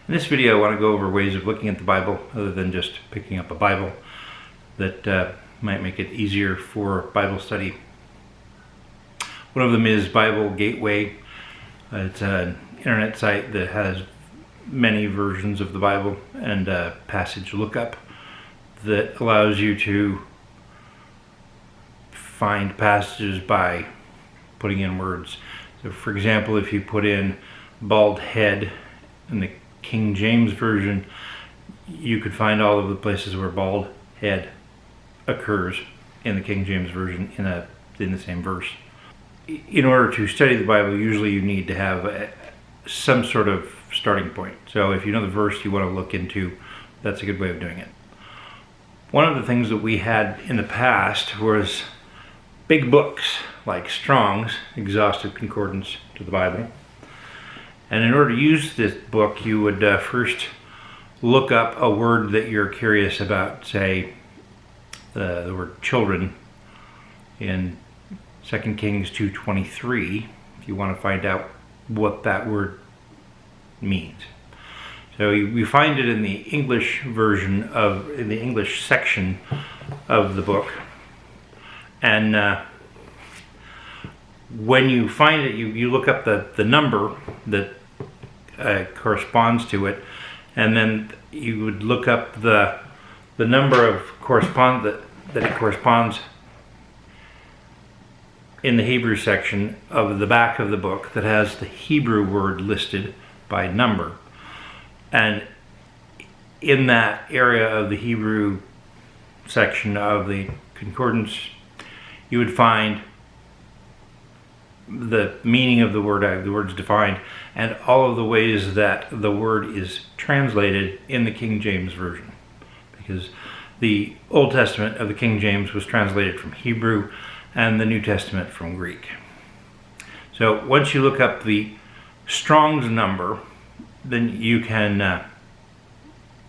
In this video I want to go over ways of looking at the Bible other than just picking up a Bible that might make it easier for Bible study. One of them is Bible Gateway. It's an internet site that has many versions of the Bible and a passage lookup that allows you to find passages by putting in words. So for example, if you put in bald head in the King James Version, you could find all of the places where bald head occurs in the King James Version in the same verse. In order to study the Bible, usually you need to have some sort of starting point. So if you know the verse you want to look into, that's a good way of doing it. One of the things that we had in the past was big books like Strong's Exhaustive Concordance to the Bible. And in order to use this book, you would first look up a word that you're curious about, say the word children in 2 Kings 2:23, if you want to find out what that word means. So we find it in the English version in the English section of the book. And when you find it, you look up the number that corresponds to it, and then you would look up the number of that it corresponds in the Hebrew section of the back of the book that has the Hebrew word listed by number. And in that area of the Hebrew section of the Concordance, you would find the meaning of the word's defined, and all of the ways that the word is translated in the King James Version. Because the Old Testament of the King James was translated from Hebrew and the New Testament from Greek. So once you look up the Strong's number, then you can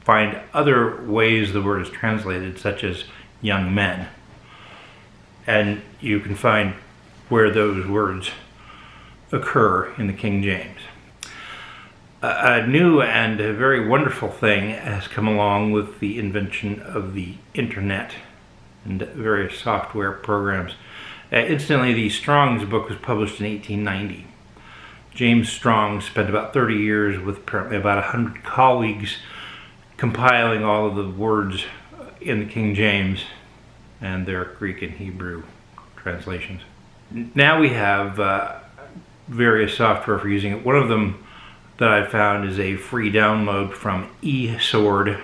find other ways the word is translated, such as young men. And you can find where those words occur in the King James. A new and a very wonderful thing has come along with the invention of the internet and various software programs. Incidentally, the Strong's book was published in 1890. James Strong spent about 30 years with apparently about 100 colleagues compiling all of the words in the King James and their Greek and Hebrew translations. Now we have various software for using it. One of them that I found is a free download from eSword,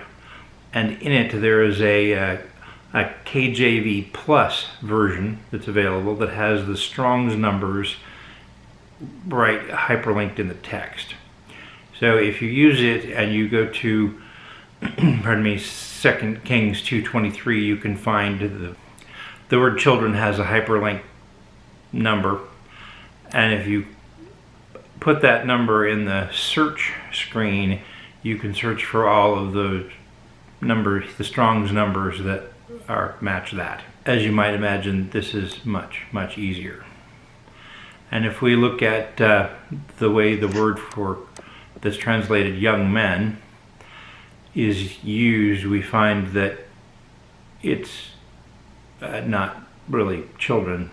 and in it there is a KJV Plus version that's available that has the Strong's numbers hyperlinked in the text. So if you use it and you go to 2 Kings 2:23, you can find the word children has a hyperlink number, and if you put that number in the search screen, you can search for all of those numbers, the Strong's numbers that match that. As you might imagine, this is much easier. And if we look at the way the word that's translated young men is used, we find that it's not really children.